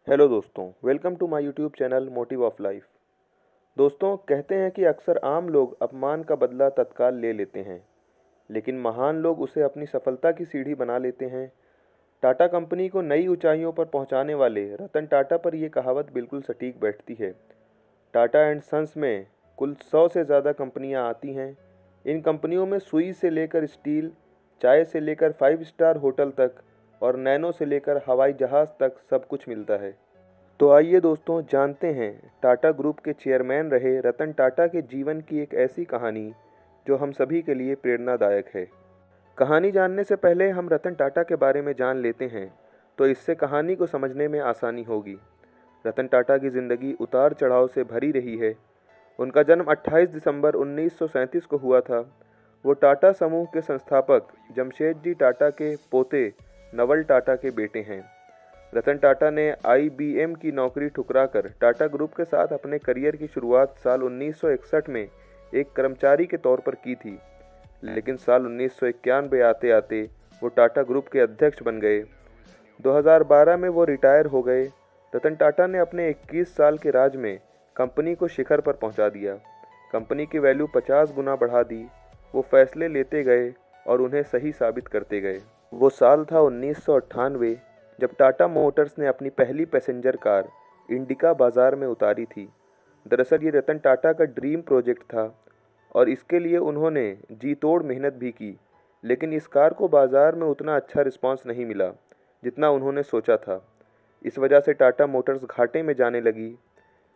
Hello दोस्तों, welcome to my YouTube channel Motive of Life. दोस्तों, कहते हैं कि अक्सर आम लोग अपमान का बदला तत्काल ले लेते हैं, लेकिन महान लोग उसे अपनी सफलता की सीढ़ी बना लेते हैं। टाटा कंपनी को नई ऊंचाइयों पर पहुंचाने वाले रतन टाटा पर यह कहावत बिल्कुल सटीक बैठती है। टाटा एंड सन्स में कुल 100 से ज़्यादा कंपनियां आती हैं। इन कंपनियों में सुई से लेकर स्टील, चाय से लेकर 5 स्टार होटल तक और नैनो से लेकर हवाई जहाज़ तक सब कुछ मिलता है। तो आइए दोस्तों, जानते हैं टाटा ग्रुप के चेयरमैन रहे रतन टाटा के जीवन की एक ऐसी कहानी जो हम सभी के लिए प्रेरणादायक है। कहानी जानने से पहले हम रतन टाटा के बारे में जान लेते हैं, तो इससे कहानी को समझने में आसानी होगी। रतन टाटा की ज़िंदगी उतार चढ़ाव से भरी रही है। उनका जन्म 28 दिसंबर 1937 को हुआ था। वो टाटा समूह के संस्थापक जमशेदजी टाटा के पोते नवल टाटा के बेटे हैं। रतन टाटा ने IBM की नौकरी ठुकराकर टाटा ग्रुप के साथ अपने करियर की शुरुआत साल 1961 में एक कर्मचारी के तौर पर की थी, लेकिन साल 1991 आते आते वो टाटा ग्रुप के अध्यक्ष बन गए। 2012 में वो रिटायर हो गए। रतन टाटा ने अपने 21 साल के राज में कंपनी को शिखर पर पहुंचा दिया। कंपनी की वैल्यू 50 गुना बढ़ा दी। वो फैसले लेते गए और उन्हें सही साबित करते गए। वो साल था 1998 जब टाटा मोटर्स ने अपनी पहली पैसेंजर कार इंडिका बाज़ार में उतारी थी। दरअसल ये रतन टाटा का ड्रीम प्रोजेक्ट था और इसके लिए उन्होंने जी तोड़ मेहनत भी की, लेकिन इस कार को बाज़ार में उतना अच्छा रिस्पांस नहीं मिला जितना उन्होंने सोचा था। इस वजह से टाटा मोटर्स घाटे में जाने लगी।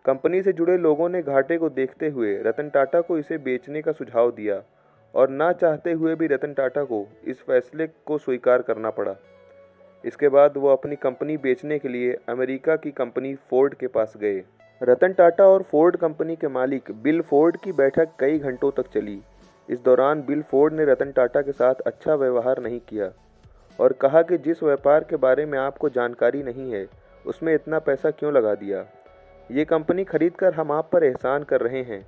कंपनी से जुड़े लोगों ने घाटे को देखते हुए रतन टाटा को इसे बेचने का सुझाव दिया और ना चाहते हुए भी रतन टाटा को इस फैसले को स्वीकार करना पड़ा। इसके बाद वो अपनी कंपनी बेचने के लिए अमेरिका की कंपनी फोर्ड के पास गए। रतन टाटा और फोर्ड कंपनी के मालिक बिल फोर्ड की बैठक कई घंटों तक चली। इस दौरान बिल फोर्ड ने रतन टाटा के साथ अच्छा व्यवहार नहीं किया और कहा कि जिस व्यापार के बारे में आपको जानकारी नहीं है उसमें इतना पैसा क्यों लगा दिया। ये कंपनी खरीदकर हम आप पर एहसान कर रहे हैं।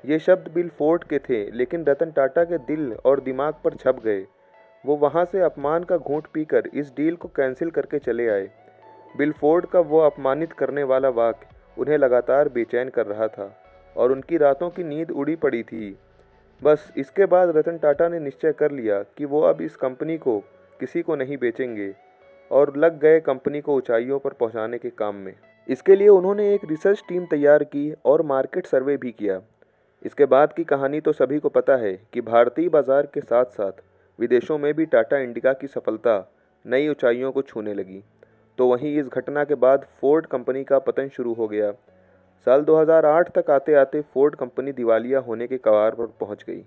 ये शब्द बिल फोर्ड के थे, लेकिन रतन टाटा के दिल और दिमाग पर छप गए। वो वहाँ से अपमान का घूंट पीकर इस डील को कैंसिल करके चले आए। बिल फोर्ड का वो अपमानित करने वाला वाक्य उन्हें लगातार बेचैन कर रहा था और उनकी रातों की नींद उड़ी पड़ी थी। बस इसके बाद रतन टाटा ने निश्चय कर लिया कि वो अब इस कंपनी को किसी को नहीं बेचेंगे और लग गए कंपनी को ऊंचाइयों पर पहुंचाने के काम में। इसके लिए उन्होंने एक रिसर्च टीम तैयार की और मार्केट सर्वे भी किया। इसके बाद की कहानी तो सभी को पता है कि भारतीय बाजार के साथ साथ विदेशों में भी टाटा इंडिका की सफलता नई ऊंचाइयों को छूने लगी। तो वहीं इस घटना के बाद फोर्ड कंपनी का पतन शुरू हो गया। साल 2008 तक आते आते फोर्ड कंपनी दिवालिया होने के कगार पर पहुंच गई।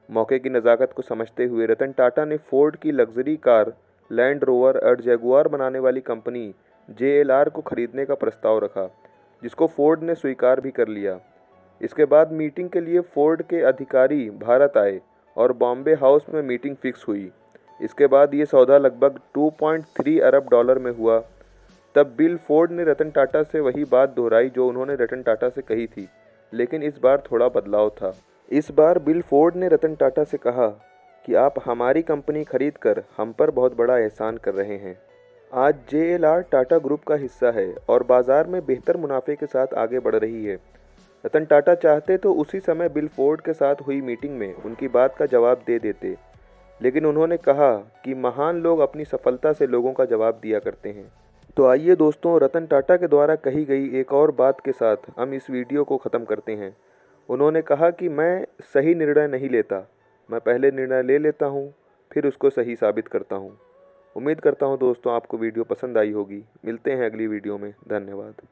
मौके की नज़ाकत को समझते हुए रतन टाटा ने फोर्ड की लग्जरी कार लैंड रोवर और जैगुआर बनाने वाली कंपनी JLR को खरीदने का प्रस्ताव रखा, जिसको फोर्ड ने स्वीकार भी कर लिया। इसके बाद मीटिंग के लिए फोर्ड के अधिकारी भारत आए और बॉम्बे हाउस में मीटिंग फिक्स हुई। इसके बाद ये सौदा लगभग 2.3 अरब डॉलर में हुआ। तब बिल फोर्ड ने रतन टाटा से वही बात दोहराई जो उन्होंने रतन टाटा से कही थी, लेकिन इस बार थोड़ा बदलाव था। इस बार बिल फोर्ड ने रतन टाटा से कहा कि आप हमारी कंपनी खरीद कर हम पर बहुत बड़ा एहसान कर रहे हैं। आज JLR टाटा ग्रुप का हिस्सा है और बाजार में बेहतर मुनाफे के साथ आगे बढ़ रही है। रतन टाटा चाहते तो उसी समय बिल फोर्ड के साथ हुई मीटिंग में उनकी बात का जवाब दे देते, लेकिन उन्होंने कहा कि महान लोग अपनी सफलता से लोगों का जवाब दिया करते हैं। तो आइए दोस्तों, रतन टाटा के द्वारा कही गई एक और बात के साथ हम इस वीडियो को ख़त्म करते हैं। उन्होंने कहा कि मैं सही निर्णय नहीं लेता, मैं पहले निर्णय ले लेता हूँ, फिर उसको सही साबित करता हूँ। उम्मीद करता हूँ दोस्तों आपको वीडियो पसंद आई होगी। मिलते हैं अगली वीडियो में। धन्यवाद।